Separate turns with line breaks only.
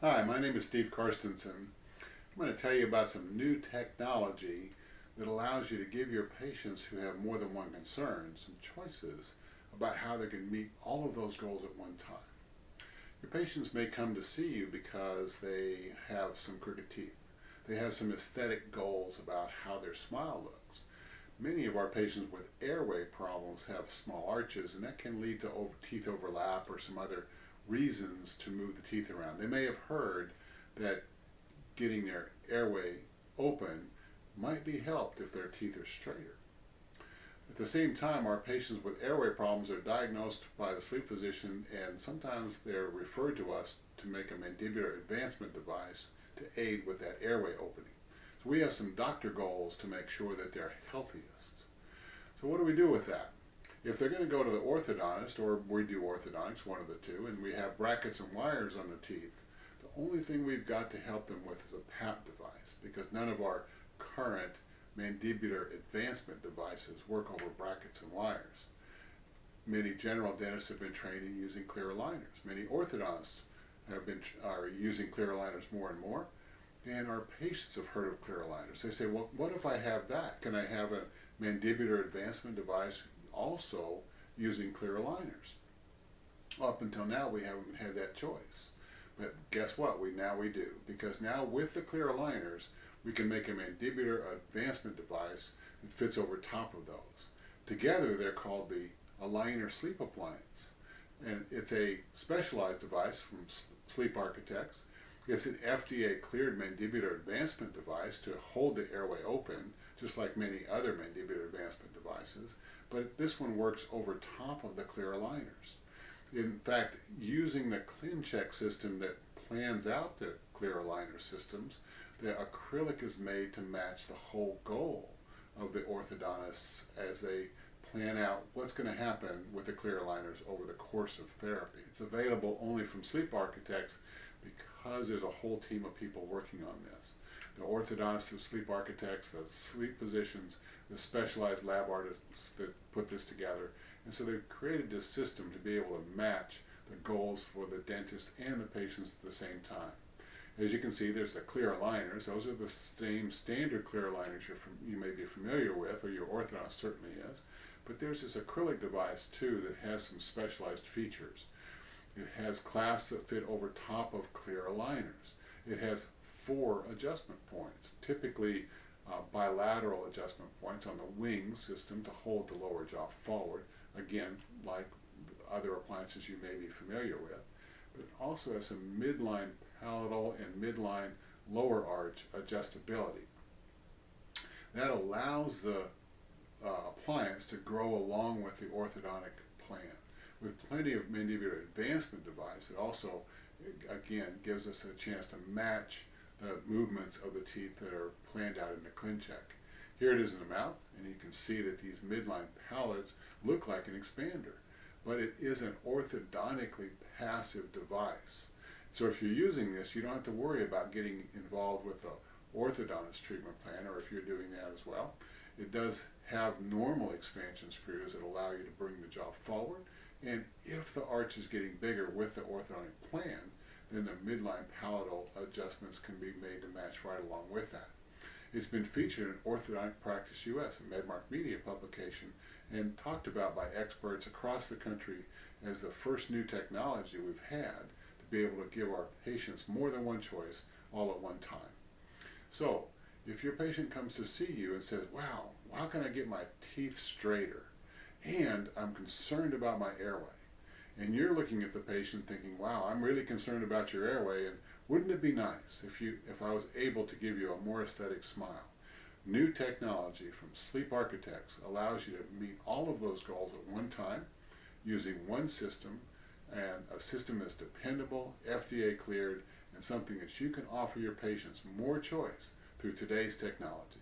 Hi, my name is Steve Karstensen. I'm going to tell you about some new technology that allows you to give your patients who have more than one concern some choices about how they can meet all of those goals at one time. Your patients may come to see you because they have some crooked teeth. They have some aesthetic goals about how their smile looks. Many of our patients with airway problems have small arches, and that can lead to teeth overlap or some other reasons to move the teeth around. They may have heard that getting their airway open might be helped if their teeth are straighter. At the same time, our patients with airway problems are diagnosed by the sleep physician, and sometimes they're referred to us to make a mandibular advancement device to aid with that airway opening. So we have some doctor goals to make sure that they're healthiest. So what do we do with that? If they're going to go to the orthodontist, or we do orthodontics, one of the two, and we have brackets and wires on the teeth, the only thing we've got to help them with is a PAP device, because none of our current mandibular advancement devices work over brackets and wires. Many general dentists have been trained in using clear aligners. Many orthodontists are using clear aligners more and more, and our patients have heard of clear aligners. They say, well, what if I have that? Can I have a mandibular advancement device also using clear aligners? Up until now, we haven't had that choice. But guess what? Now we do. Because now with the clear aligners, we can make a mandibular advancement device that fits over top of those. Together, they're called the Aligner Sleep Appliance. And it's a specialized device from SleepArchiTx. It's an FDA cleared mandibular advancement device to hold the airway open, just like many other mandibular advancement devices, but this one works over top of the clear aligners. In fact, using the ClinCheck system that plans out the clear aligner systems, the acrylic is made to match the whole goal of the orthodontists as they plan out what's going to happen with the clear aligners over the course of therapy. It's available only from SleepArchiTx because there's a whole team of people working on this. The orthodontists of SleepArchiTx, the sleep physicians, the specialized lab artists that put this together. And so they've created this system to be able to match the goals for the dentist and the patients at the same time. As you can see, there's the clear aligners. Those are the same standard clear aligners you may be familiar with, or your orthodontist certainly is. But there's this acrylic device too that has some specialized features. It has clasps that fit over top of clear aligners. It has 4 adjustment points, typically bilateral adjustment points on the wing system to hold the lower jaw forward, again, like other appliances you may be familiar with. But it also has some midline palatal and midline lower arch adjustability. That allows the appliance to grow along with the orthodontic plan. With plenty of mandibular advancement device, it also, again, gives us a chance to match the movements of the teeth that are planned out in the ClinCheck. Here it is in the mouth, and you can see that these midline palates look like an expander, but it is an orthodontically passive device. So if you're using this, you don't have to worry about getting involved with the orthodontist treatment plan, or if you're doing that as well. It does have normal expansion screws that allow you to bring the jaw forward, and if the arch is getting bigger with the orthodontic plan, then the midline palatal adjustments can be made to match right along with that. It's been featured in Orthodontic Practice US, a Medmark Media publication, and talked about by experts across the country as the first new technology we've had to be able to give our patients more than one choice all at one time. So, if your patient comes to see you and says, wow, how can I get my teeth straighter? And I'm concerned about my airway. And you're looking at the patient thinking, wow, I'm really concerned about your airway, and wouldn't it be nice if I was able to give you a more aesthetic smile? New technology from SleepArchiTx allows you to meet all of those goals at one time using one system, and a system that's dependable, FDA cleared, and something that you can offer your patients more choice through today's technology.